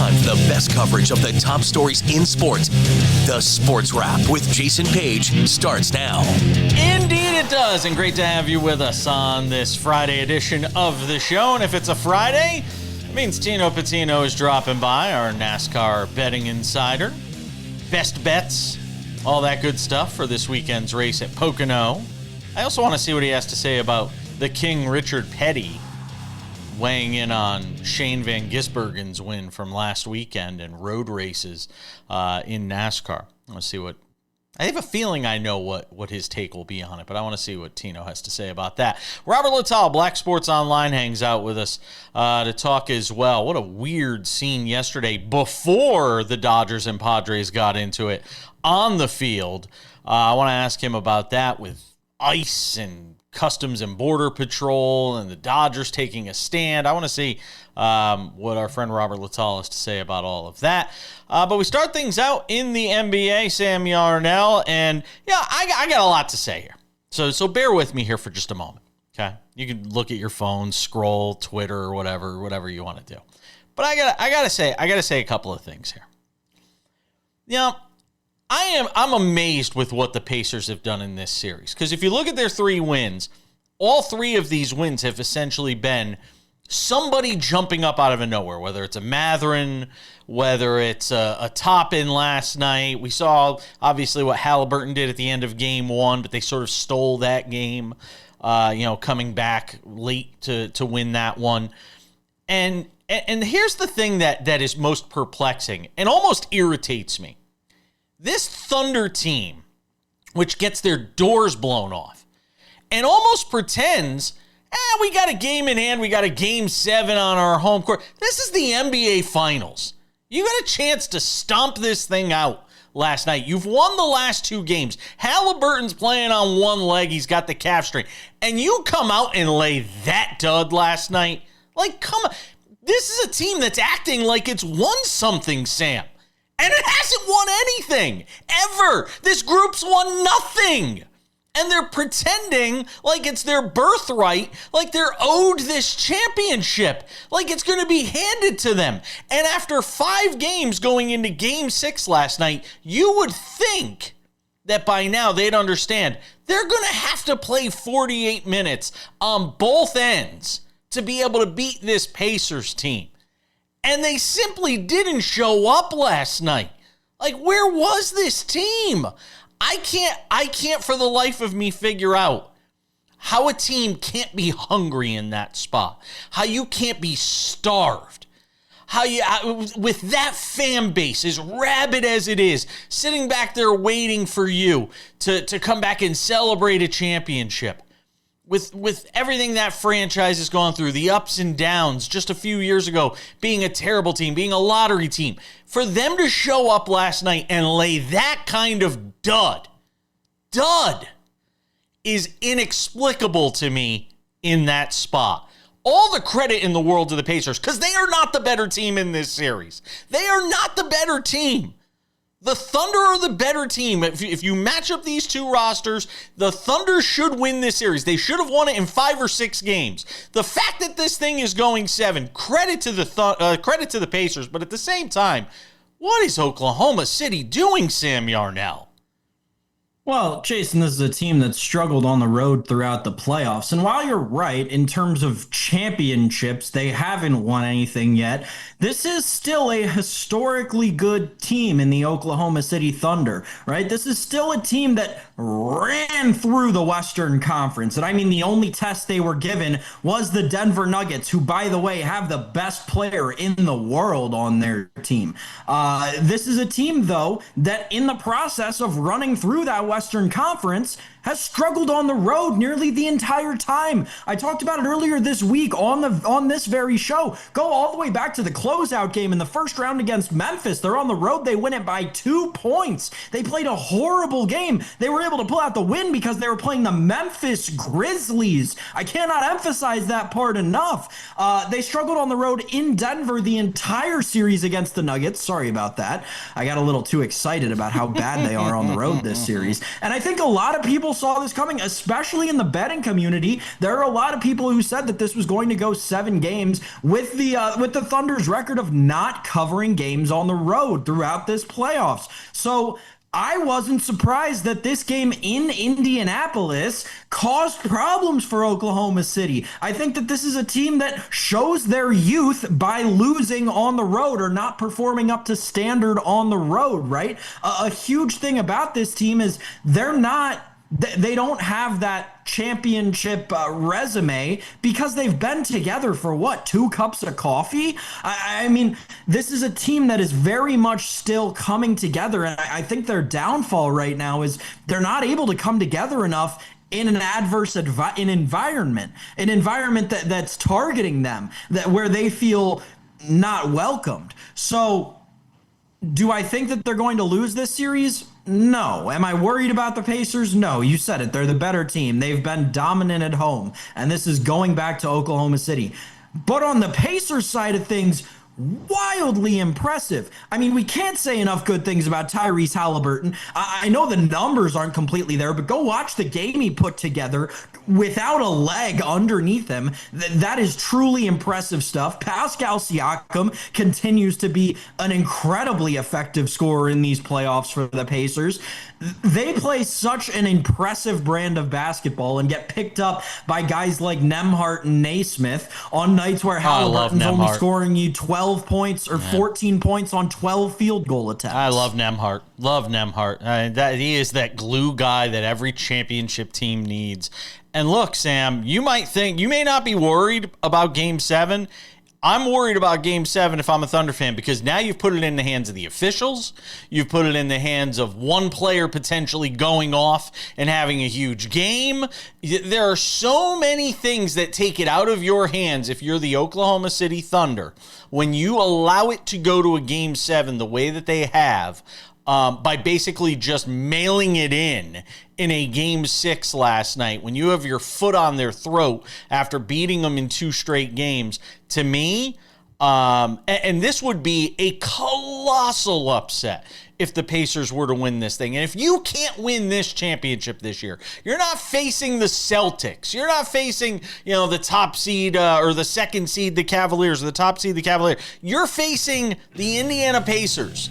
time for the best coverage of the top stories in sports. The Sports Wrap with Jason Page starts now. Indeed it does, and great to have you with us on this Friday edition of the show. And if it's a Friday, it means Tino Pattigno is dropping by, our NASCAR betting insider. Best bets, all that good stuff for this weekend's race at Pocono. I also want to see what he has to say about the King Richard Petty weighing in on Shane Van Gisbergen's win from last weekend in road races in NASCAR. I want to see what... I have a feeling I know what his take will be on it, but I want to see what Tino has to say about that. Robert Littal, Black Sports Online, hangs out with us to talk as well. What a weird scene yesterday before the Dodgers and Padres got into it on the field. I want to ask him about that with ICE and Customs and Border Patrol and the Dodgers taking a stand. I want to see what our friend Robert Littal has to say about all of that. But we start things out in the NBA, Sam Yarnell, and yeah, I got a lot to say here. So bear with me here for just a moment, okay? You can look at your phone, scroll, Twitter, or whatever you want to do. But I gotta say a couple of things here. You know, I'm amazed with what the Pacers have done in this series. Because if you look at their 3 wins, all 3 of these wins have essentially been somebody jumping up out of nowhere, whether it's a Matherin, whether it's a Toppin last night. We saw, obviously, what Halliburton did at the end of Game 1, but they sort of stole that game, coming back late to win that one. And here's the thing that is most perplexing and almost irritates me. This Thunder team, which gets their doors blown off, and almost pretends, we got a game in hand, we got a Game 7 on our home court. This is the NBA Finals. You got a chance to stomp this thing out last night. You've won the last 2 games. Halliburton's playing on one leg. He's got the calf strain. And you come out and lay that dud last night? Like, come on. This is a team that's acting like it's won something, Sam. And it hasn't won anything, ever. This group's won nothing. And they're pretending like it's their birthright, like they're owed this championship, like it's going to be handed to them. And after 5 games going into Game 6 last night, you would think that by now they'd understand they're going to have to play 48 minutes on both ends to be able to beat this Pacers team. And they simply didn't show up last night. Like, where was this team? I can't for the life of me figure out how a team can't be hungry in that spot. How you can't be starved. How you, with that fan base, as rabid as it is, sitting back there waiting for you to come back and celebrate a championship. With everything that franchise has gone through, the ups and downs, just a few years ago, being a terrible team, being a lottery team, for them to show up last night and lay that kind of dud is inexplicable to me in that spot. All the credit in the world to the Pacers, because they are not the better team in this series. They are not the better team. The Thunder are the better team. If you match up these 2 rosters, the Thunder should win this series. They should have won it in 5 or 6 games. The fact that this thing is going 7, credit to the Pacers, but at the same time, what is Oklahoma City doing, Sam Yarnell? Well, Jason, this is a team that struggled on the road throughout the playoffs. And while you're right, in terms of championships, they haven't won anything yet. This is still a historically good team in the Oklahoma City Thunder, right? This is still a team that ran through the Western Conference. And I mean, the only test they were given was the Denver Nuggets, who, by the way, have the best player in the world on their team. This is a team, though, that in the process of running through that Western Conference has struggled on the road nearly the entire time. I talked about it earlier this week on this very show. Go all the way back to the closeout game in the first round against Memphis. They're on the road. They win it by 2 points. They played a horrible game. They were able to pull out the win because they were playing the Memphis Grizzlies. I cannot emphasize that part enough. They struggled on the road in Denver the entire series against the Nuggets. Sorry about that. I got a little too excited about how bad they are on the road this series. series. And I think a lot of people saw this coming, especially in the betting community. There are a lot of people who said that this was going to go 7 games with the Thunder's record of not covering games on the road throughout this playoffs. So I wasn't surprised that this game in Indianapolis caused problems for Oklahoma City. I think that this is a team that shows their youth by losing on the road or not performing up to standard on the road, right? A huge thing about this team is they don't have that championship resume because they've been together for 2 cups of coffee. I mean, this is a team that is very much still coming together, and I think their downfall right now is they're not able to come together enough in an adverse environment that's targeting them, where they feel not welcomed. So do I think that they're going to lose this series? No. Am I worried about the Pacers? No. You said it. They're the better team. They've been dominant at home, and this is going back to Oklahoma City. But on the Pacers side of things, wildly impressive. I mean, we can't say enough good things about Tyrese Halliburton. I know the numbers aren't completely there, but go watch the game he put together without a leg underneath him. That is truly impressive stuff. Pascal Siakam continues to be an incredibly effective scorer in these playoffs for the Pacers. They play such an impressive brand of basketball and get picked up by guys like Nembhard and Naismith on nights where Halliburton's only scoring you 12 points or 14 points on 12 field goal attempts. I love Nembhard. He is that glue guy that every championship team needs. And look, Sam, you may not be worried about Game 7. I'm worried about Game 7 if I'm a Thunder fan, because now you've put it in the hands of the officials. You've put it in the hands of one player potentially going off and having a huge game. There are so many things that take it out of your hands if you're the Oklahoma City Thunder when you allow it to go to a Game 7 the way that they have, by basically just mailing it in a Game 6 last night, when you have your foot on their throat after beating them in 2 straight games. To me, and this would be a colossal upset if the Pacers were to win this thing. And if you can't win this championship this year, you're not facing the Celtics. You're not facing, the top seed or the second seed, the Cavaliers, or the top seed, the Cavaliers. You're facing the Indiana Pacers.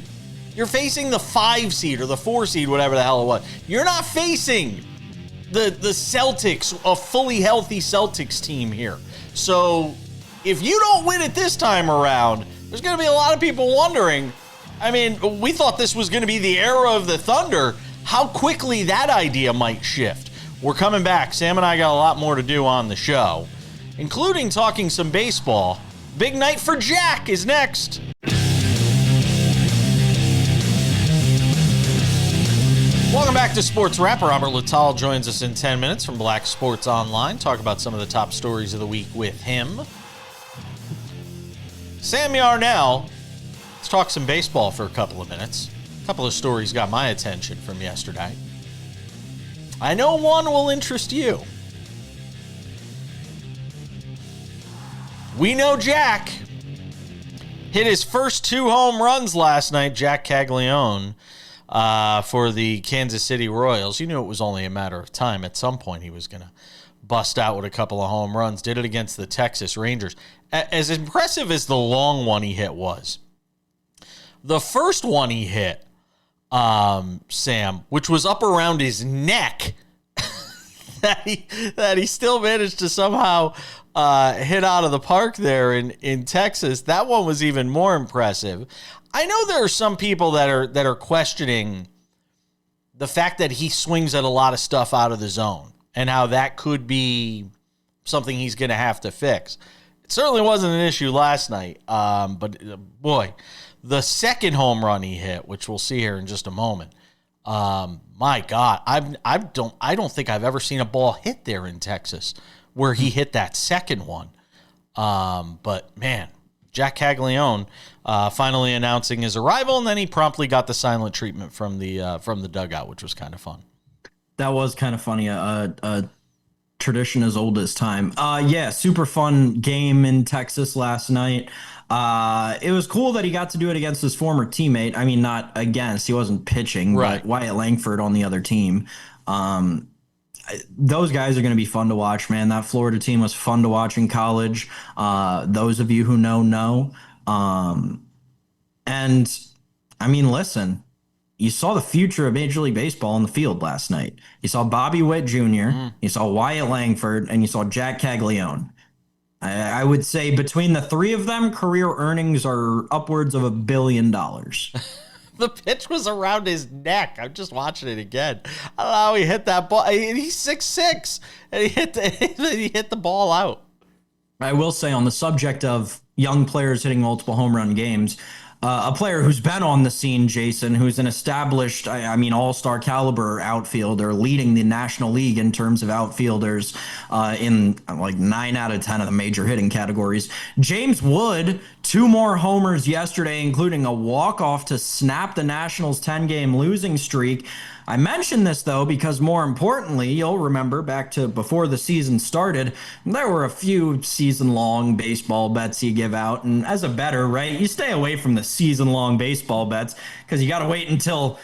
You're facing the 5 seed or the 4 seed, whatever the hell it was. You're not facing the Celtics, a fully healthy Celtics team here. So if you don't win it this time around, there's going to be a lot of people wondering. I mean, we thought this was going to be the era of the Thunder. How quickly that idea might shift. We're coming back. Sam and I got a lot more to do on the show, including talking some baseball. Big night for Jack is next. Welcome back to Sports Wrap. Robert Littal joins us in 10 minutes from Black Sports Online. Talk about some of the top stories of the week with him. Sam Yarnell, let's talk some baseball for a couple of minutes. A couple of stories got my attention from yesterday. I know one will interest you. We know Jack hit his first 2 home runs last night, Jac Caglianone, for the Kansas City Royals. You knew it was only a matter of time. At some point, he was going to bust out with a couple of home runs. Did it against the Texas Rangers. As impressive as the long one he hit was, the first one he hit, Sam, which was up around his neck, that he still managed to somehow hit out of the park there in Texas. That one was even more impressive. I know there are some people that are questioning the fact that he swings at a lot of stuff out of the zone and how that could be something he's going to have to fix. It certainly wasn't an issue last night, but boy, the second home run he hit, which we'll see here in just a moment, my God, I don't think I've ever seen a ball hit there in Texas where he hit that second one. But man, Jac Caglianone finally announcing his arrival, and then he promptly got the silent treatment from the dugout, which was kind of fun. That was kind of funny. tradition as old as time. Yeah, super fun game in Texas last night. It was cool that he got to do it against his former teammate. I mean, not against, he wasn't pitching, Right. but Wyatt Langford on the other team. Those guys are going to be fun to watch, man. That Florida team was fun to watch in college. Those of you who know. And I mean, listen, you saw the future of Major League Baseball on the field last night. You saw Bobby Witt Jr., you saw Wyatt Langford, and you saw Jac Caglianone. I would say between the three of them, career earnings are upwards of $1 billion. The pitch was around his neck. I'm just watching it again. I don't know how he hit that ball. He's 6'6", and he hit the ball out. I will say, on the subject of young players hitting multiple home run games, a player who's been on the scene, Jason, who's an established, I mean, all-star caliber outfielder, leading the National League in terms of outfielders in like 9 out of 10 of the major hitting categories. James Wood, 2 more homers yesterday, including a walk-off to snap the Nationals' 10-game losing streak. I mention this, though, because more importantly, you'll remember back to before the season started, there were a few season-long baseball bets you give out. And as a bettor, right, you stay away from the season-long baseball bets because you got to wait until,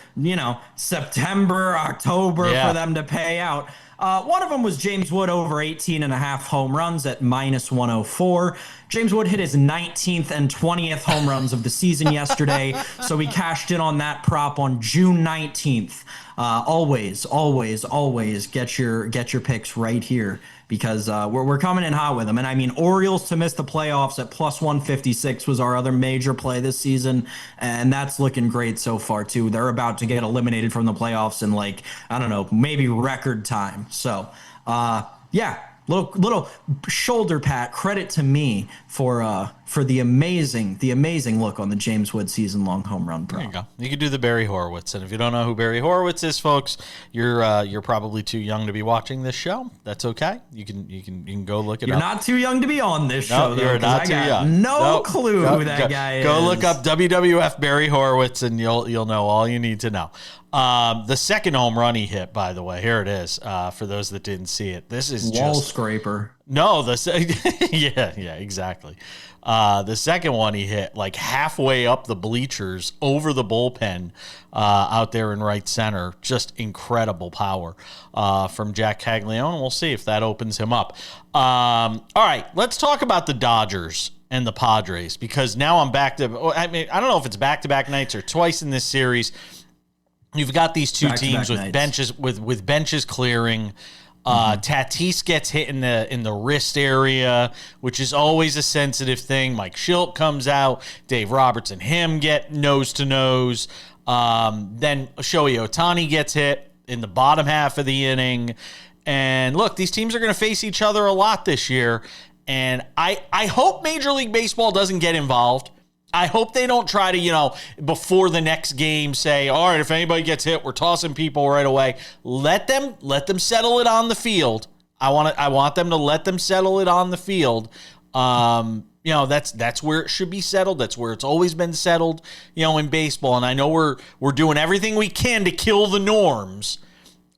September, October for them to pay out. One of them was James Wood over 18.5 home runs at -104. James Wood hit his 19th and 20th home runs of the season yesterday, so we cashed in on that prop on June 19th. Always get your picks right here because we're coming in hot with them. And I mean, Orioles to miss the playoffs at +156 was our other major play this season, and that's looking great so far too. They're about to get eliminated from the playoffs in maybe record time. So yeah. Little shoulder pat credit to me for the amazing look on the James Wood season-long home run prop. There you go. You could do the Barry Horowitz, and if you don't know who Barry Horowitz is, folks, you're probably too young to be watching this show. That's okay. You can go look it up. You're not too young to be on this show. No, you're not too young. No clue who that guy is. Go look up WWF Barry Horowitz, and you'll know all you need to know. The second home run he hit, by the way, here it is. For those that didn't see it, this is wall scraper. No, yeah, exactly. The second one he hit like halfway up the bleachers over the bullpen out there in right center. Just incredible power from Jac Caglianone. We'll see if that opens him up. All right, let's talk about the Dodgers and the Padres because now I'm back to. I mean, I don't know if it's back-to-back nights or twice in this series. You've got these two teams with benches with benches clearing. Tatis gets hit in the wrist area, which is always a sensitive thing. Mike Schilt comes out. Dave Roberts and him get nose to nose. Then Shohei Ohtani gets hit in the bottom half of the inning. And look, these teams are going to face each other a lot this year. And I hope Major League Baseball doesn't get involved. I hope they don't try to, before the next game say, all right, if anybody gets hit, we're tossing people right away. Let them settle it on the field. I want them to let them settle it on the field. That's where it should be settled. That's where it's always been settled, in baseball. And I know we're doing everything we can to kill the norms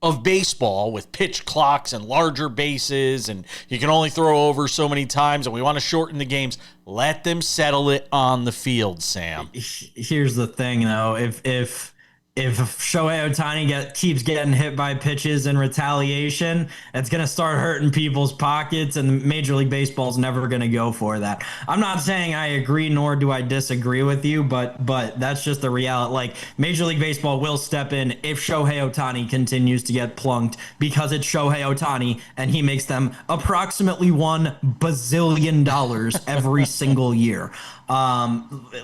of baseball with pitch clocks and larger bases, and you can only throw over so many times, and we want to shorten the games. Let them settle it on the field, Sam. Here's the thing, though. If Shohei Ohtani keeps getting hit by pitches in retaliation, it's going to start hurting people's pockets, and Major League Baseball is never going to go for that. I'm not saying I agree, nor do I disagree with you, but that's just the reality. Like, Major League Baseball will step in if Shohei Ohtani continues to get plunked because it's Shohei Ohtani, and he makes them approximately $1 bazillion every single year.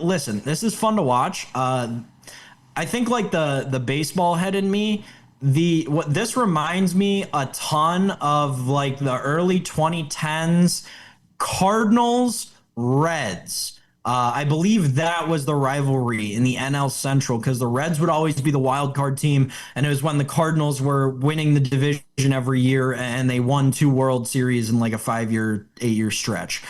Listen, this is fun to watch. I think like the baseball head in me, this reminds me a ton of like the early 2010s Cardinals Reds. I believe that was the rivalry in the NL Central because the Reds would always be the wild card team, and it was when the Cardinals were winning the division every year and they won 2 World Series in like a 5-year, 8-year stretch.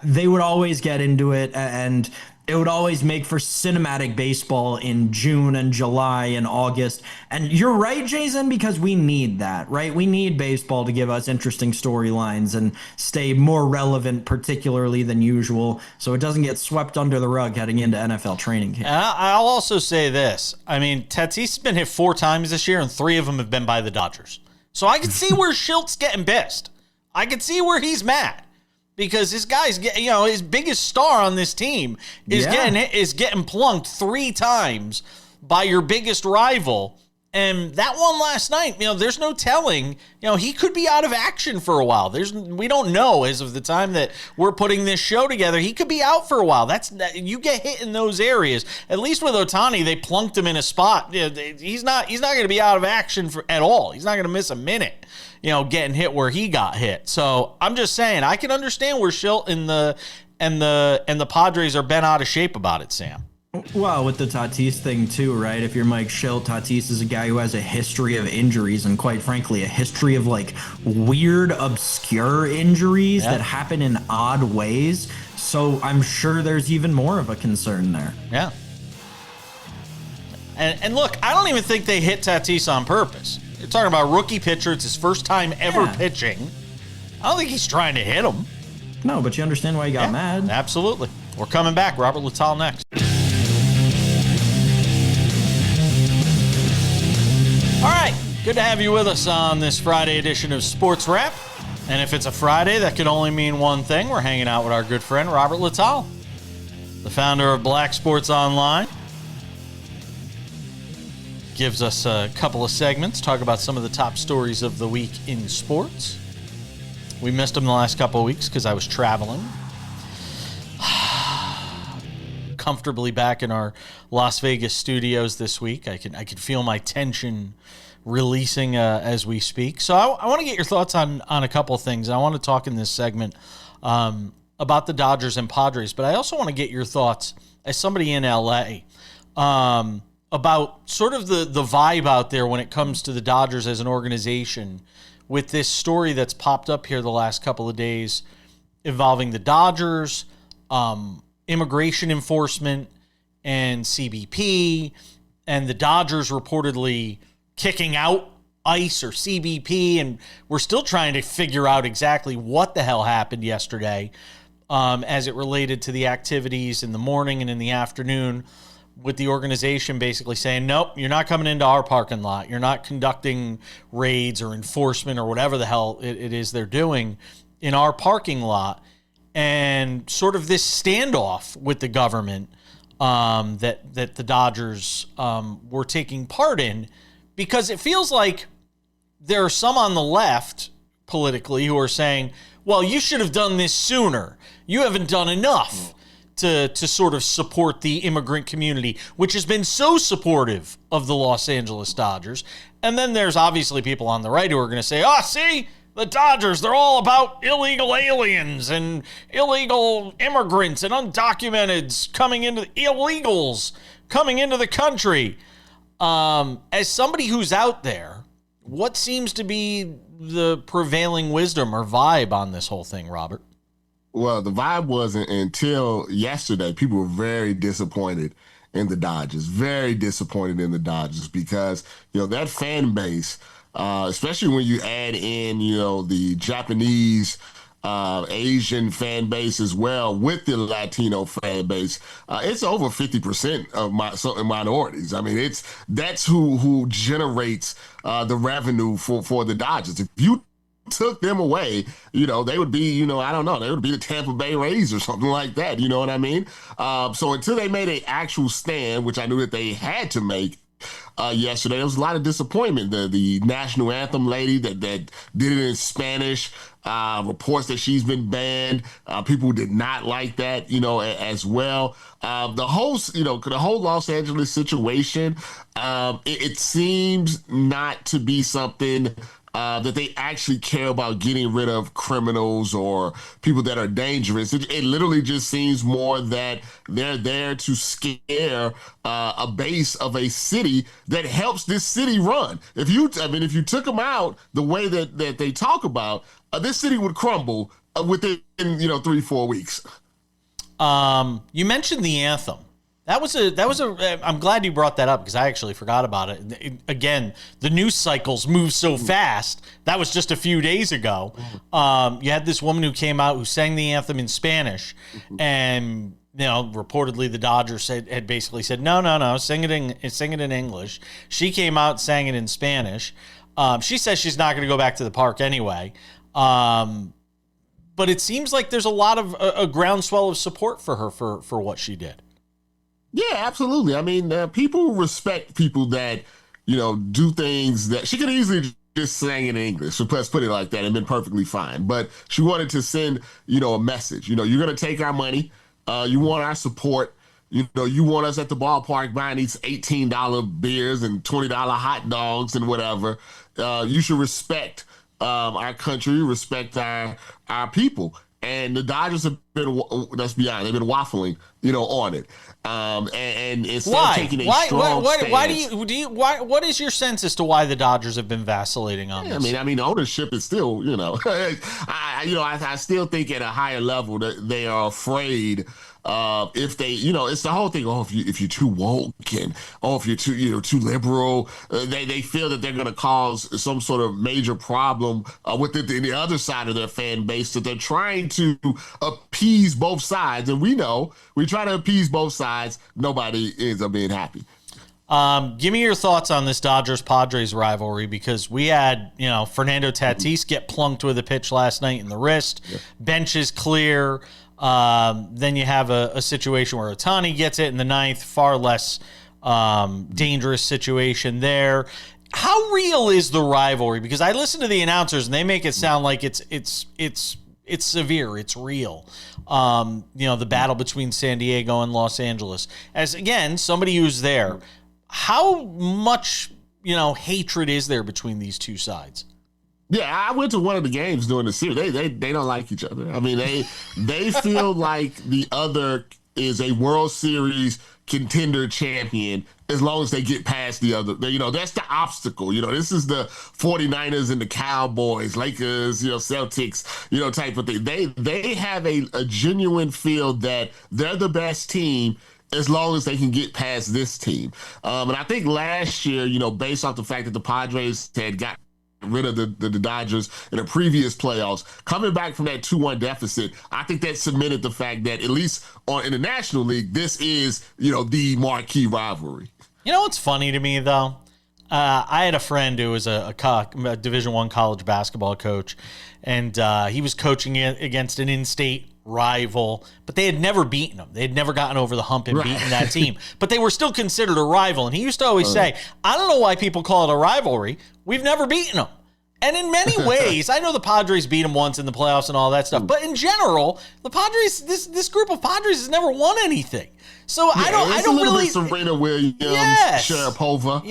They would always get into it, and it would always make for cinematic baseball in June and July and August. And you're right, Jason, because we need that, right? We need baseball to give us interesting storylines and stay more relevant, particularly than usual, so it doesn't get swept under the rug heading into NFL training camp. And I'll also say this. I mean, Tatis has been hit 4 times this year, and 3 of them have been by the Dodgers. So I can see where Schilt's getting pissed. I can see where he's mad. Because this guy's, his biggest star on this team is getting plunked 3 times by your biggest rival. And that one last night, there's no telling, he could be out of action for a while. We don't know as of the time that we're putting this show together. He could be out for a while. You get hit in those areas. At least with Ohtani, they plunked him in a spot. He's not going to be out of action at all. He's not going to miss a minute, getting hit where he got hit. So I'm just saying, I can understand where Schilt and the Padres are bent out of shape about it, Sam. Well, with the Tatis thing too, right? If you're Mike Schilt, Tatis is a guy who has a history of injuries and, quite frankly, a history of weird, obscure injuries that happen in odd ways. So I'm sure there's even more of a concern there. Yeah. And look, I don't even think they hit Tatis on purpose. You're talking about rookie pitcher. It's his first time ever pitching. I don't think he's trying to hit him. No, but you understand why he got mad. Absolutely. We're coming back. Robert Littal next. All right, good to have you with us on this Friday edition of Sports Wrap. And if it's a Friday, that could only mean one thing. We're hanging out with our good friend, Robert Littal, the founder of Black Sports Online. Gives us a couple of segments, talk about some of the top stories of the week in sports. We missed him the last couple of weeks because I was traveling. Comfortably back in our Las Vegas studios this week. I can feel my tension releasing as we speak. So I want to get your thoughts on a couple of things. I want to talk in this segment about the Dodgers and Padres, but I also want to get your thoughts as somebody in LA about sort of the vibe out there when it comes to the Dodgers as an organization with this story that's popped up here the last couple of days involving the Dodgers, immigration enforcement and CBP, and the Dodgers reportedly kicking out ICE or CBP, and we're still trying to figure out exactly what the hell happened yesterday as it related to the activities in the morning and in the afternoon, with the organization basically saying, nope, you're not coming into our parking lot. You're not conducting raids or enforcement or whatever the hell it is they're doing in our parking lot. And sort of this standoff with the government that the Dodgers were taking part in, because it feels like there are some on the left politically who are saying, well, you should have done this sooner. You haven't done enough to sort of support the immigrant community, which has been so supportive of the Los Angeles Dodgers. And then there's obviously people on the right who are going to say, see, the Dodgers, they're all about illegal aliens and illegal immigrants and undocumented illegals coming into the country. As somebody who's out there, what seems to be the prevailing wisdom or vibe on this whole thing, Robert? Well, the vibe wasn't until yesterday. People were very disappointed in the Dodgers, because, that fan base, especially when you add in, the Japanese, Asian fan base as well with the Latino fan base, it's over 50% of minorities. I mean, that's who generates the revenue for the Dodgers. If you took them away, they would be, I don't know, they would be the Tampa Bay Rays or something like that. You know what I mean? So until they made an actual stand, which I knew that they had to make, yesterday, there was a lot of disappointment. The national anthem lady that did it in Spanish, reports that she's been banned. People did not like that, as well. The whole Los Angeles situation, it seems not to be something that they actually care about getting rid of criminals or people that are dangerous. It literally just seems more that they're there to scare a base of a city that helps this city run. If you took them out the way that they talk about, this city would crumble within 3-4 weeks. You mentioned the anthem. I'm glad you brought that up because I actually forgot about it. Again, the news cycles move so fast. That was just a few days ago. You had this woman who came out who sang the anthem in Spanish, and reportedly the Dodgers had basically said, no, sing it in English. She came out, sang it in Spanish. She says she's not going to go back to the park anyway. But it seems like there's a lot of a groundswell of support for her for what she did. Yeah, absolutely. I mean, people respect people that, do things that she could easily just sing in English. So let's put it like that and been perfectly fine. But she wanted to send, a message. You're going to take our money. You want our support. You want us at the ballpark buying these $18 beers and $20 hot dogs and whatever. You should respect our country, respect our people. And the Dodgers have been, let's be honest, they've been waffling, on it. And instead of taking a strong stance. What is your sense as to why the Dodgers have been vacillating on this? I mean, ownership is still, I still think at a higher level that they are afraid if they, it's the whole thing. Oh, if you're too woke and if you're too liberal, they feel that they're going to cause some sort of major problem with the other side of their fan base, that they're trying to appease both sides. And we try to appease both sides. Nobody ends up being happy. Give me your thoughts on this Dodgers-Padres rivalry, because we had, Fernando Tatis get plunked with a pitch last night in the wrist. Yeah. Bench is clear. Then you have a situation where Ohtani gets it in the ninth, far less dangerous situation there. How real is the rivalry? Because I listen to the announcers and they make it sound like it's severe, it's real. The battle between San Diego and Los Angeles. As again, somebody who's there, how much hatred is there between these two sides? Yeah, I went to one of the games during the series. They don't like each other. I mean, they feel like the other is a World Series contender champion as long as they get past the other. That's the obstacle. This is the 49ers and the Cowboys, Lakers, Celtics, type of thing. They have a genuine feel that they're the best team as long as they can get past this team. And I think last year, based off the fact that the Padres had got rid of the Dodgers in the previous playoffs, coming back from that 2-1 deficit, I think that cemented the fact that at least in the National League, this is, the marquee rivalry. What's funny to me, though? I had a friend who was a Division I college basketball coach, and he was coaching against an in-state rival, but they had never beaten them. They had never gotten over the hump and beaten that team, but they were still considered a rival. And he used to always say, I don't know why people call it a rivalry. We've never beaten them. And in many ways, I know the Padres beat them once in the playoffs and all that stuff, but in general, the Padres, this group of Padres has never won anything. So I don't really. Serena Williams, Sharapova,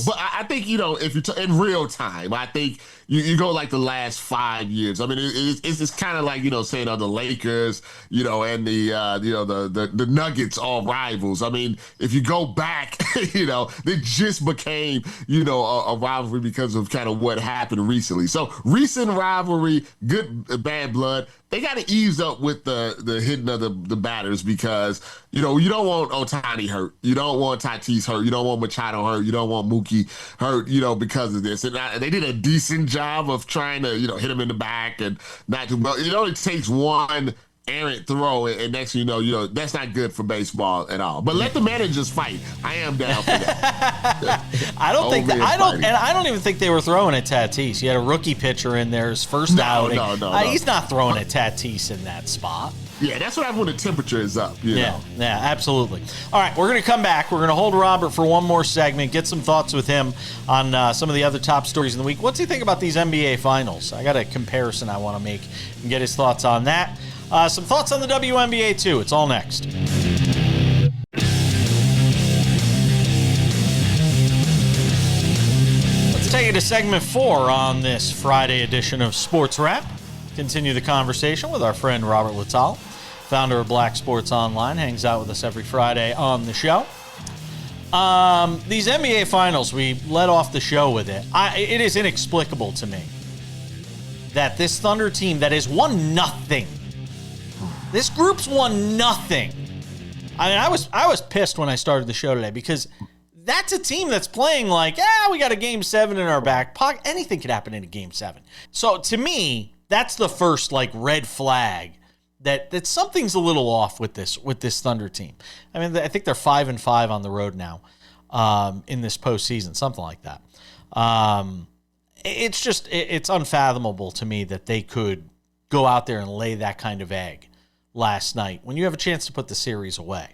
but I think if you're in real time, I think you go like the last 5 years. I mean, it's kind of like saying the Lakers, and the Nuggets, all rivals. I mean, if you go back, they just became a rivalry because of kind of what happened recently. So recent rivalry, good bad blood. They got to ease up with the hitting of the batters, because you don't want Ohtani hurt, you don't want Tatis hurt, you don't want Machado hurt, you don't want Mookie hurt, because of this. And they did a decent job of trying to hit him in the back and not do. But it only takes one errant throw, and next thing you know, that's not good for baseball at all. But let the managers fight. I am down for that. I don't even think they were throwing at Tatis. You had a rookie pitcher in there, his first outing. No. He's not throwing at Tatis in that spot. Yeah, that's what happens when the temperature is up. Yeah, absolutely. All right, we're going to come back. We're going to hold Robert for one more segment, get some thoughts with him on some of the other top stories in the week. What's he think about these NBA finals? I got a comparison I want to make and get his thoughts on that. Some thoughts on the WNBA, too. It's all next. Let's take it to segment 4 on this Friday edition of SportsWrap. Continue the conversation with our friend Robert Littal, founder of Black Sports Online, hangs out with us every Friday on the show. These NBA finals, we led off the show with it. It is inexplicable to me that this Thunder team that has won nothing This group's won nothing. I mean, I was pissed when I started the show today because that's a team that's playing like, we got a game 7 in our back pocket. Anything could happen in a game 7. So to me, that's the first like red flag that something's a little off with this Thunder team. I mean, I think they're 5-5 on the road now in this postseason, something like that. It's unfathomable to me that they could go out there and lay that kind of egg last night when you have a chance to put the series away.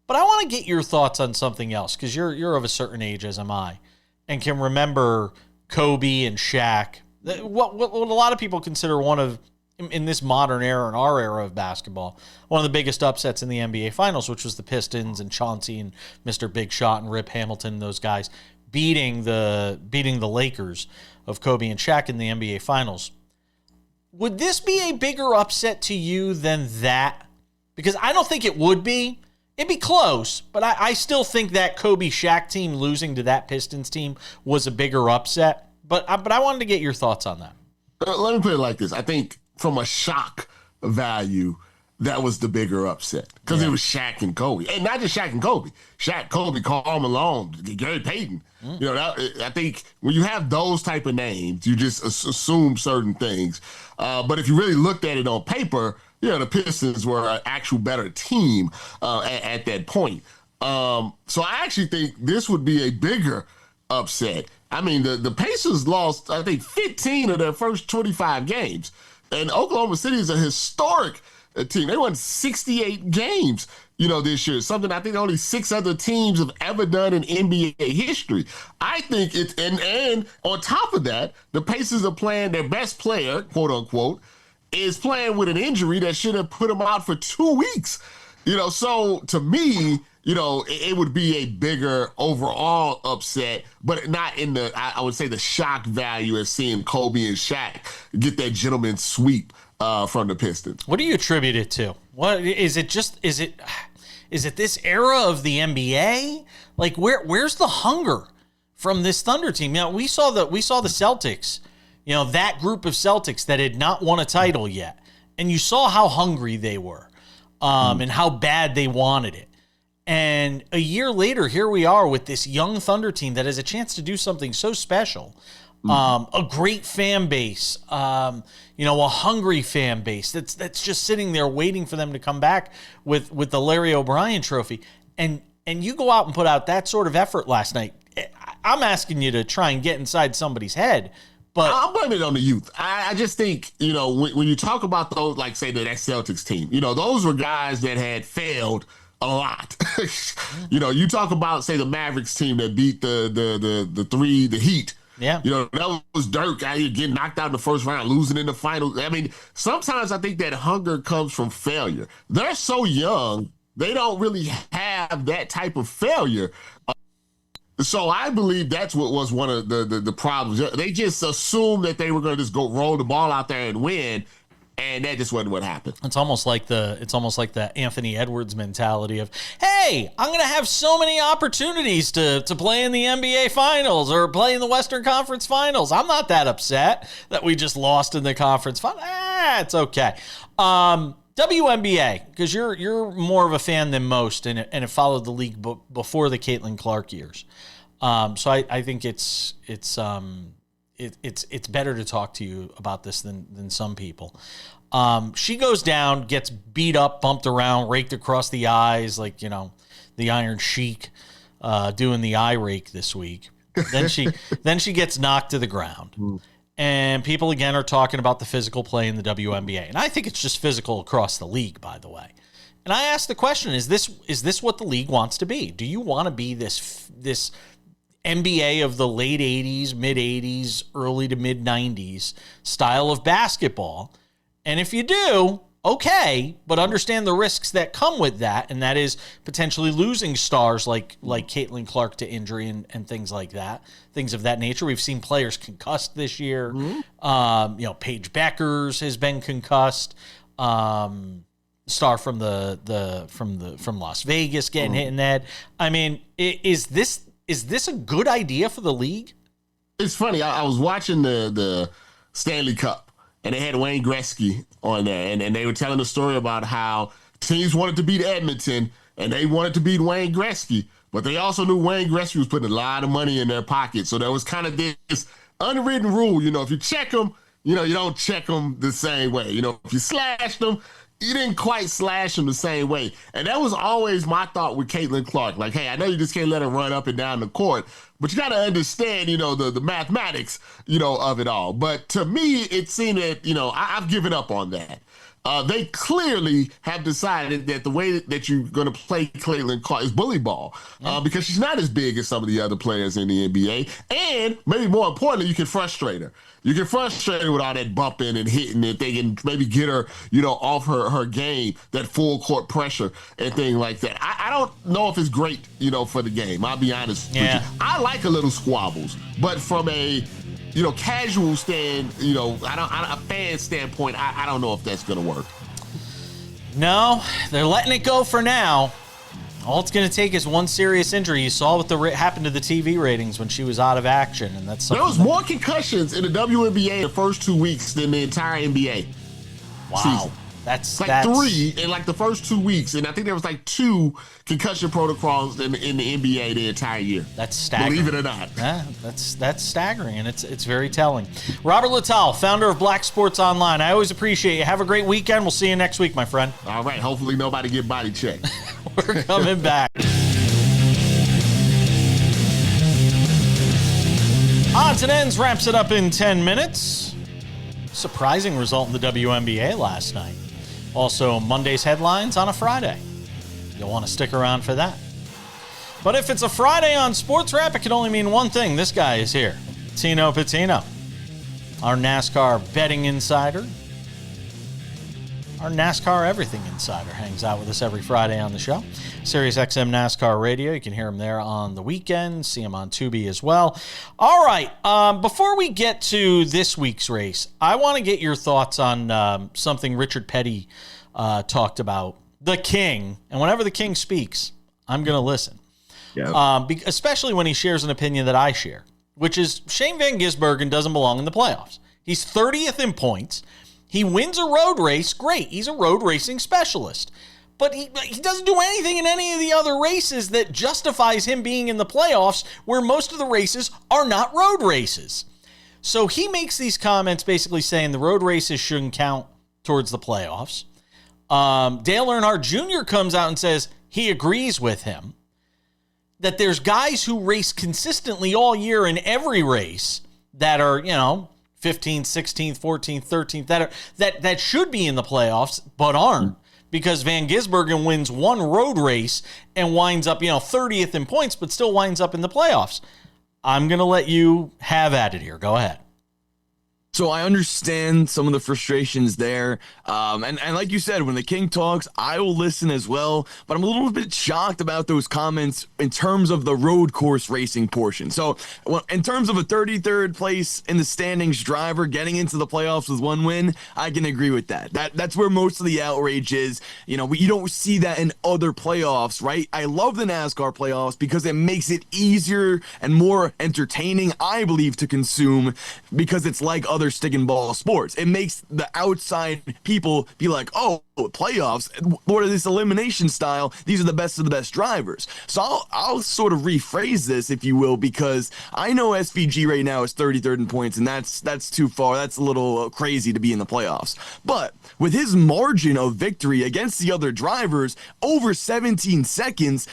But I want to get your thoughts on something else because you're of a certain age, as am I, and can remember Kobe and Shaq. What a lot of people consider one of, in this modern era, in our era of basketball, one of the biggest upsets in the NBA Finals, which was the Pistons and Chauncey and Mr. Big Shot and Rip Hamilton, those guys beating the Lakers of Kobe and Shaq in the NBA Finals. Would this be a bigger upset to you than that? Because I don't think it would be. It'd be close, but I still think that Kobe Shaq team losing to that Pistons team was a bigger upset. But I wanted to get your thoughts on that. Let me put it like this. I think from a shock value, that was the bigger upset because it was Shaq and Kobe. And not just Shaq and Kobe. Shaq, Kobe, Karl Malone, Gary Payton. You know, I think when you have those type of names, you just assume certain things. But if you really looked at it on paper, the Pistons were an actual better team at that point. So I actually think this would be a bigger upset. I mean, the Pacers lost, I think, 15 of their first 25 games. And Oklahoma City is a historic team. They won 68 games, this year. Something I think only 6 other teams have ever done in NBA history. I think it's, and on top of that, the Pacers are playing their best player, quote unquote, is playing with an injury that should have put him out for 2 weeks. So to me, it would be a bigger overall upset, but not in the, I would say, the shock value of seeing Kobe and Shaq get that gentleman's sweep from the Pistons. What do you attribute it to? What is it? Is it this era of the NBA? Like where's the hunger from this Thunder team? We saw the Celtics, that group of Celtics that had not won a title yet, and you saw how hungry they were, and how bad they wanted it. And a year later, here we are with this young Thunder team that has a chance to do something so special. A great fan base, a hungry fan base that's just sitting there waiting for them to come back with the Larry O'Brien trophy. And you go out and put out that sort of effort last night. I'm asking you to try and get inside somebody's head. But I'll blame it on the youth. I just think, when you talk about those, like say that Celtics team, those were guys that had failed a lot. You talk about, say, the Mavericks team that beat the Heat. Yeah. That was Dirk out here getting knocked out in the first round, losing in the finals. I mean, sometimes I think that hunger comes from failure. They're so young, they don't really have that type of failure. So I believe that's what was one of the problems. They just assumed that they were going to just go roll the ball out there and win. And that just wasn't what happened. It's almost like the Anthony Edwards mentality of, hey, I'm going to have so many opportunities to play in the NBA Finals or play in the Western Conference Finals. I'm not that upset that we just lost in the conference final. It's okay. WNBA, because you're more of a fan than most, and it followed the league before the Caitlin Clark years. So I think it's better to talk to you about this than some people. She goes down, gets beat up, bumped around, raked across the eyes, like, the Iron Sheik doing the eye rake this week. Then she gets knocked to the ground. And people again are talking about the physical play in the WNBA. And I think it's just physical across the league, by the way. And I asked the question, is this what the league wants to be? Do you want to be this NBA of the late 80s, mid 80s, early to mid 90s style of basketball? And if you do, okay, but understand the risks that come with that, and that is potentially losing stars like Caitlin Clark to injury and things like that, things of that nature. We've seen players concussed this year. Paige Beckers has been concussed. Star from from Las Vegas getting hit in the head. I mean, is this a good idea for the league? It's funny. I was watching the Stanley Cup, and they had Wayne Gretzky on there, and they were telling the story about how teams wanted to beat Edmonton, and they wanted to beat Wayne Gretzky, but they also knew Wayne Gretzky was putting a lot of money in their pocket. So there was kind of this unwritten rule, if you check them, you don't check them the same way. If you slash them, you didn't quite slash them the same way. And that was always my thought with Caitlin Clark. Like, hey, I know you just can't let her run up and down the court, but you got to understand, the mathematics, of it all. But to me, it seemed that, I've given up on that. They clearly have decided that the way that you're going to play Caitlin Clark is bully ball because she's not as big as some of the other players in the NBA. And maybe more importantly, you can frustrate her. You can frustrate her with all that bumping and hitting and they can maybe get her, off her game, that full court pressure and things like that. I don't know if it's great, for the game. I'll be honest with you. I like a little squabbles, but from a casual stand, a fan standpoint, I don't know if that's going to work. No, they're letting it go for now. All it's going to take is one serious injury. You saw what happened to the TV ratings when she was out of action, and that's there was more concussions in the WNBA the first 2 weeks than the entire NBA season. That's 3 in the first 2 weeks, and I think there was 2 concussion protocols in the NBA the entire year. That's staggering. Believe it or not. Yeah, that's staggering, and it's very telling. Robert Littal, founder of Black Sports Online. I always appreciate you. Have a great weekend. We'll see you next week, my friend. All right. Hopefully nobody get body checked. We're coming back. Odds and Ends wraps it up in 10 minutes. Surprising result in the WNBA last night. Also, Monday's headlines on a Friday. You'll want to stick around for that. But if it's a Friday on SportsWrap, it can only mean one thing. This guy is here. Tino Pattigno, our NASCAR betting insider. Our NASCAR Everything Insider hangs out with us every Friday on the show. SiriusXM NASCAR Radio. You can hear him there on the weekend. See him on Tubi as well. All right. Before we get to this week's race, I want to get your thoughts on something Richard Petty talked about. The King. And whenever the King speaks, I'm going to listen. Yep. Especially when he shares an opinion that I share, which is Shane Van Gisbergen doesn't belong in the playoffs. He's 30th in points. He wins a road race, great. He's a road racing specialist. But he doesn't do anything in any of the other races that justifies him being in the playoffs, where most of the races are not road races. So he makes these comments basically saying the road races shouldn't count towards the playoffs. Dale Earnhardt Jr. comes out and says he agrees with him, that there's guys who race consistently all year in every race that are, 15th, 16th, 14th, 13th, that should be in the playoffs, but aren't, because Van Gisbergen wins one road race and winds up, 30th in points, but still winds up in the playoffs. I'm going to let you have at it here. Go ahead. So I understand some of the frustrations there. And like you said, when the King talks, I will listen as well. But I'm a little bit shocked about those comments in terms of the road course racing portion. So in terms of a 33rd place in the standings driver getting into the playoffs with one win, I can agree with that. That's where most of the outrage is. You don't see that in other playoffs, right? I love the NASCAR playoffs because it makes it easier and more entertaining, I believe, to consume, because it's like other stick and ball sports. It makes the outside people be like, oh, playoffs, what is this elimination style? These are the best of the best drivers. So I'll sort of rephrase this, if you will, because I know SVG right now is 33rd in points, and that's too far. That's a little crazy to be in the playoffs. But with his margin of victory against the other drivers, over 17 seconds,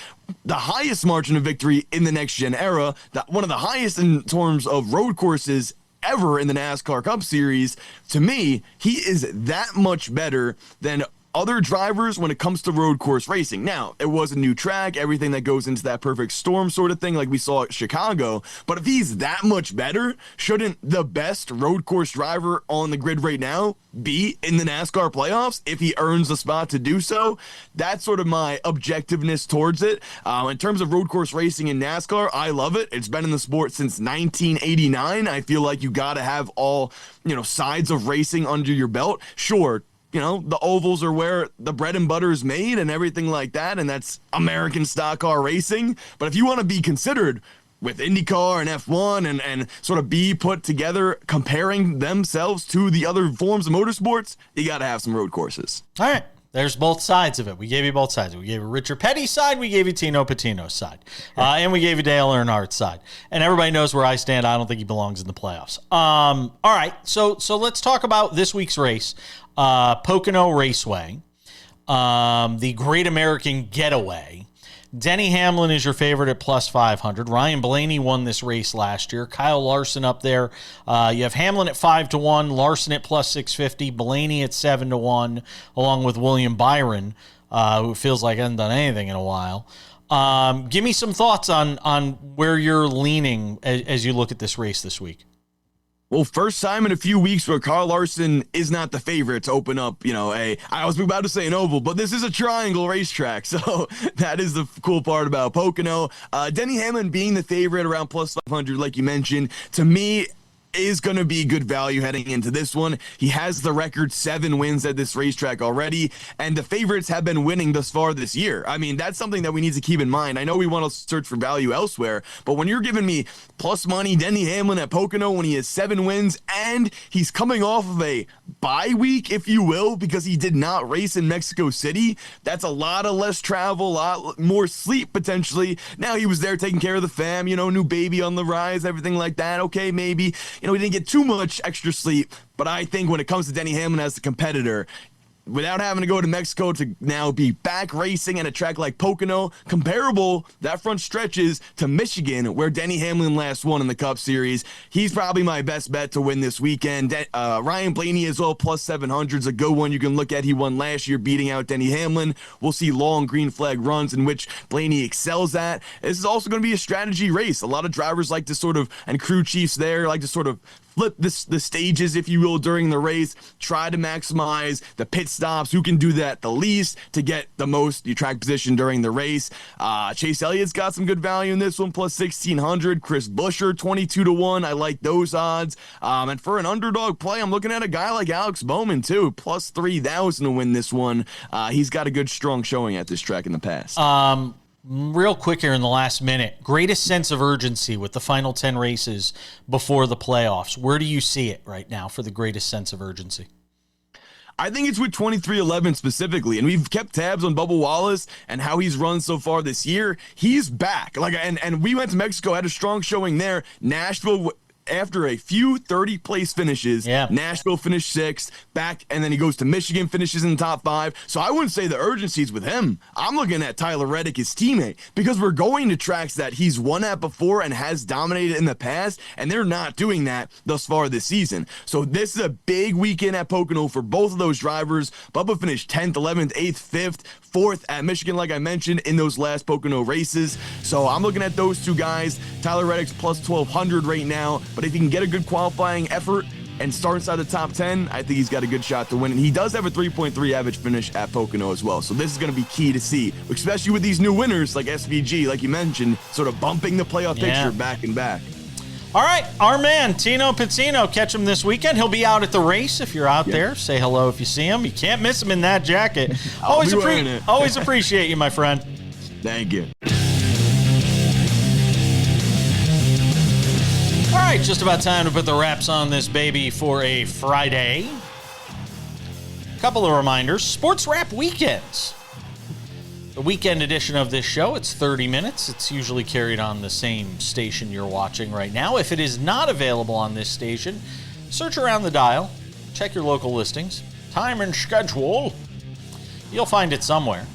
the highest margin of victory in the next gen era, one of the highest in terms of road courses ever in the NASCAR Cup Series. To me, he is that much better than other drivers when it comes to road course racing. Now, it was a new track, everything that goes into that perfect storm sort of thing like we saw at Chicago, but if he's that much better, shouldn't the best road course driver on the grid right now be in the NASCAR playoffs if he earns the spot to do so? That's sort of my objectiveness towards it. In terms of road course racing in NASCAR, I love it. It's been in the sport since 1989. I feel like you got to have all, sides of racing under your belt. Sure, the ovals are where the bread and butter is made and everything like that, and that's American stock car racing. But if you want to be considered with IndyCar and F1 and sort of be put together, comparing themselves to the other forms of motorsports, you got to have some road courses. All right. There's both sides of it. We gave you both sides. We gave you Richard Petty's side. We gave you Tino Pattigno's side. And we gave you Dale Earnhardt's side. And everybody knows where I stand. I don't think he belongs in the playoffs. All right. So let's talk about this week's race. Pocono Raceway. The Great American Getaway. Denny Hamlin is your favorite at plus 500. Ryan Blaney won this race last year. Kyle Larson up there. You have Hamlin at 5-1, Larson at plus 650, Blaney at 7-1, along with William Byron, who feels like hasn't done anything in a while. Give me some thoughts on where you're leaning as you look at this race this week. Well, first time in a few weeks where Kyle Larson is not the favorite to open up, I was about to say an oval, but this is a triangle racetrack. So that is the cool part about Pocono. Denny Hamlin being the favorite around plus 500, like you mentioned, to me, is going to be good value heading into this one. He has the record 7 wins at this racetrack already, and the favorites have been winning thus far this year. I mean, that's something that we need to keep in mind. I know we want to search for value elsewhere, but when you're giving me plus money, Denny Hamlin at Pocono when he has 7 wins, and he's coming off of a bye week, if you will, because he did not race in Mexico City, that's a lot of less travel, a lot more sleep potentially. Now he was there taking care of the fam, new baby on the rise, everything like that. Okay, maybe, we didn't get too much extra sleep, but I think when it comes to Denny Hamlin as the competitor, without having to go to Mexico to now be back racing at a track like Pocono, comparable, that front stretch is to Michigan, where Denny Hamlin last won in the Cup Series. He's probably my best bet to win this weekend. Ryan Blaney as well, plus 700 is a good one you can look at. He won last year, beating out Denny Hamlin. We'll see long green flag runs in which Blaney excels at. This is also going to be a strategy race. A lot of drivers like to sort of, and crew chiefs there, like to sort of flip the stages, if you will, during the race, try to maximize the pit stops, who can do that the least to get the most track position during the race. Chase Elliott's got some good value in this one, plus 1,600. Chris Buescher, 22-1. I like those odds. And for an underdog play, I'm looking at a guy like Alex Bowman, too, plus 3,000 to win this one. He's got a good, strong showing at this track in the past. Real quick here in the last minute, greatest sense of urgency with the final 10 races before the playoffs. Where do you see it right now for the greatest sense of urgency? I think it's with 23-11 specifically, and we've kept tabs on Bubba Wallace and how he's run so far this year. He's back. And we went to Mexico, had a strong showing there. Nashville, after a few 30-place finishes, Nashville finished 6th, back, and then he goes to Michigan, finishes in the top 5. So I wouldn't say the urgency's with him. I'm looking at Tyler Reddick, his teammate, because we're going to tracks that he's won at before and has dominated in the past, and they're not doing that thus far this season. So this is a big weekend at Pocono for both of those drivers. Bubba finished 10th, 11th, 8th, 5th, 4th at Michigan, like I mentioned, in those last Pocono races. So I'm looking at those two guys. Tyler Reddick's plus 1,200 right now. But if he can get a good qualifying effort and start inside the top 10, I think he's got a good shot to win. And he does have a 3.3 average finish at Pocono as well. So this is going to be key to see, especially with these new winners like SVG, like you mentioned, sort of bumping the playoff picture back and back. All right, our man, Tino Pattigno, catch him this weekend. He'll be out at the race if you're out there. Say hello if you see him. You can't miss him in that jacket. Always appreciate you, my friend. Thank you. All right, just about time to put the wraps on this baby for a Friday. Couple of reminders. SportsWrap Weekends. The weekend edition of this show, it's 30 minutes. It's usually carried on the same station you're watching right now. If it is not available on this station, search around the dial, check your local listings, time and schedule. You'll find it somewhere.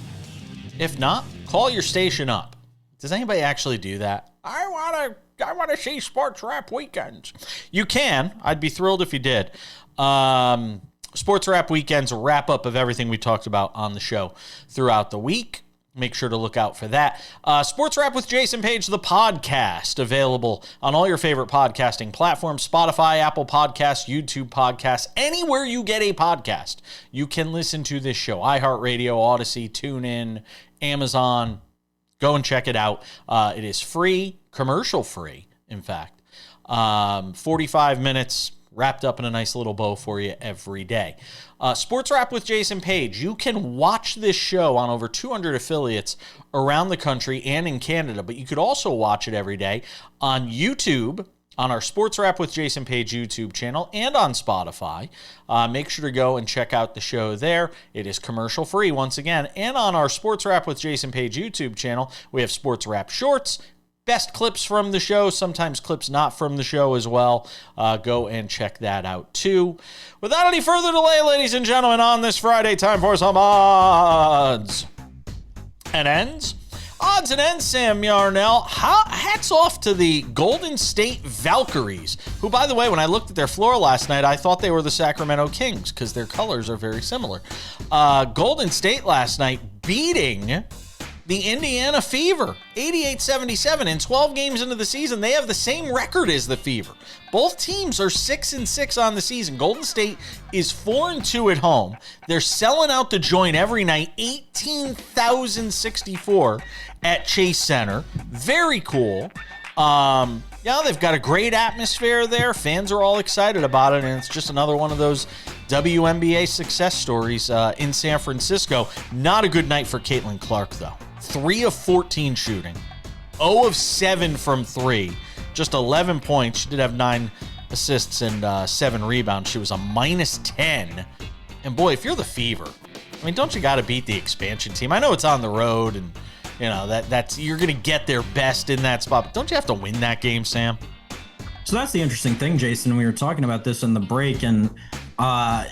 If not, call your station up. Does anybody actually do that? I want to see SportsWrap Weekends. You can. I'd be thrilled if you did. SportsWrap Weekends, a wrap-up of everything we talked about on the show throughout the week. Make sure to look out for that. SportsWrap with Jason Page, the podcast, available on all your favorite podcasting platforms, Spotify, Apple Podcasts, YouTube Podcasts, anywhere you get a podcast. You can listen to this show, iHeartRadio, Odyssey, TuneIn, Amazon. Go and check it out. It is free, commercial free, in fact. 45 minutes, wrapped up in a nice little bow for you every day. Sports Wrap with Jason Page. You can watch this show on over 200 affiliates around the country and in Canada, but you could also watch it every day on YouTube, on our Sports Wrap with Jason Page YouTube channel, and on Spotify. Make sure to go and check out the show there. It is commercial free once again. And on our Sports Wrap with Jason Page YouTube channel, we have Sports Wrap Shorts, best clips from the show, sometimes clips not from the show as well. Go and check that out too. Without any further delay, ladies and gentlemen, on this Friday, time for some odds and ends. Odds and ends, Sam Yarnell. Hats off to the Golden State Valkyries, who, by the way, when I looked at their floor last night, I thought they were the Sacramento Kings because their colors are very similar. Golden State last night beating the Indiana Fever, 88-77. In 12 games into the season, they have the same record as the Fever. Both teams are 6-6 on the season. Golden State is 4-2 at home. They're selling out the joint every night, 18,064 at Chase Center. Very cool. They've got a great atmosphere there. Fans are all excited about it, and it's just another one of those WNBA success stories in San Francisco. Not a good night for Caitlin Clark, though. 3 of 14 shooting, 0 of 7 from 3, just 11 points. She did have 9 assists and 7 rebounds. She was a -10. And boy, if you're the Fever, I mean, don't you got to beat the expansion team? I know it's on the road, and you know that's you're going to get their best in that spot, but don't you have to win that game, Sam? So that's the interesting thing, Jason. We were talking about this in the break, and the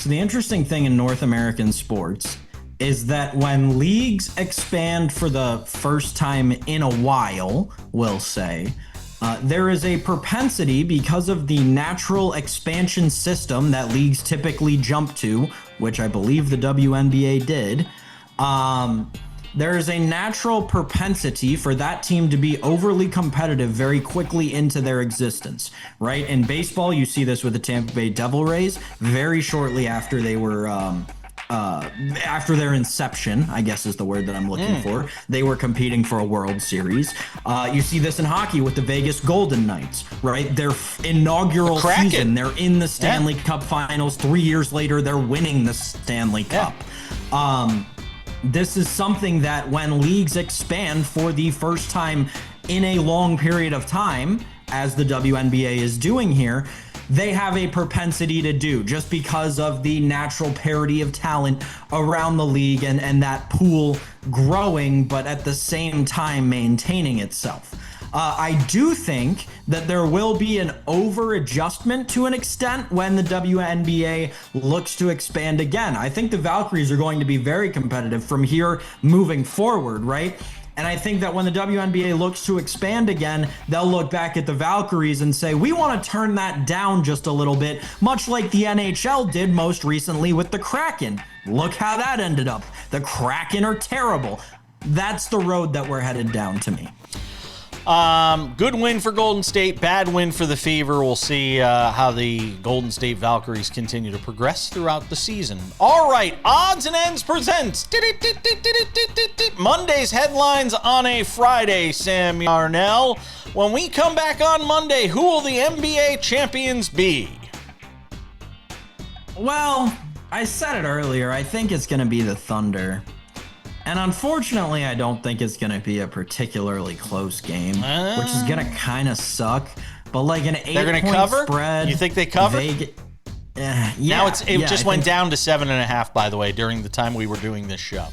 interesting thing in North American sports is that when leagues expand for the first time in a while, we'll say, there is a propensity, because of the natural expansion system that leagues typically jump to, which I believe the WNBA did, there is a natural propensity for that team to be overly competitive very quickly into their existence, right? In baseball, you see this with the Tampa Bay Devil Rays very shortly after they were after their inception, I guess is the word that I'm looking for. They were competing for a World Series. You see this in hockey with the Vegas Golden Knights, right? Their inaugural season, they're in the Stanley Cup Finals. 3 years later, they're winning the Stanley Cup. This is something that when leagues expand for the first time in a long period of time, as the WNBA is doing here, they have a propensity to do, just because of the natural parity of talent around the league and that pool growing, but at the same time maintaining itself. I do think that there will be an over-adjustment to an extent when the WNBA looks to expand again. I think the Valkyries are going to be very competitive from here moving forward, right? And I think that when the WNBA looks to expand again, they'll look back at the Valkyries and say, we want to turn that down just a little bit, much like the NHL did most recently with the Kraken. Look how that ended up. The Kraken are terrible. That's the road that we're headed down to me. Good win for Golden State, bad win for the Fever. We'll see how the Golden State Valkyries continue to progress throughout the season. All right, Odds and Ends presents Monday's headlines on a Friday, Sam Yarnell. When we come back on Monday, who will the NBA champions be? Well, I said it earlier. I think it's going to be the Thunder. And unfortunately, I don't think it's going to be a particularly close game, which is going to kind of suck. But like an 8-point spread. You think they cover? Now it just went down to 7.5, by the way, during the time we were doing this show.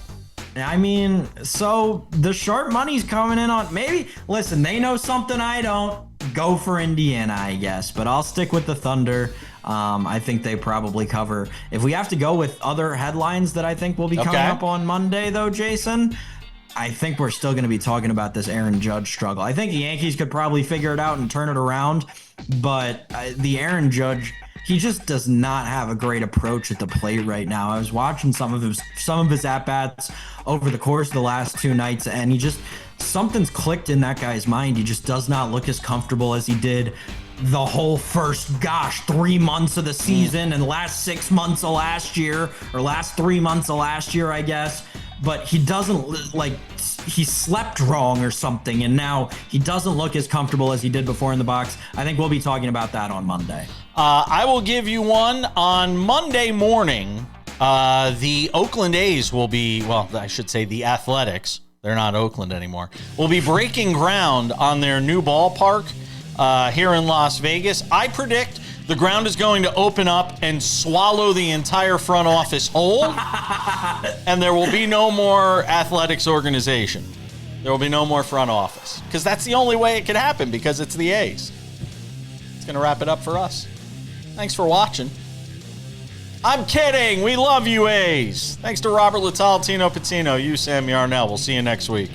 I mean, so the sharp money's coming in on maybe. Listen, they know something I don't. Go for Indiana, I guess. But I'll stick with the Thunder. I think they probably cover. If we have to go with other headlines that I think will be coming up on Monday, though, Jason, I think we're still going to be talking about this Aaron Judge struggle. I think the Yankees could probably figure it out and turn it around, but the Aaron Judge, he just does not have a great approach at the plate right now. I was watching some of his at-bats over the course of the last 2 nights, and something's clicked in that guy's mind. He just does not look as comfortable as he did the whole first 3 months of the season and last 6 months of last year, or last 3 months of last year, I guess. But he doesn't he slept wrong or something, and now he doesn't look as comfortable as he did before in the box. I think we'll be talking about that on Monday. I will give you one on Monday morning. The Oakland A's will be, well, I should say the Athletics. They're not Oakland anymore. Will be breaking ground on their new ballpark here in Las Vegas. I predict the ground is going to open up and swallow the entire front office whole, and there will be no more athletics organization. There will be no more front office, because that's the only way it can happen, because it's the A's. It's going to wrap it up for us. Thanks for watching. I'm kidding. We love you, A's. Thanks to Robert Littal, Tino Pattigno, you, Sam Yarnell. We'll see you next week.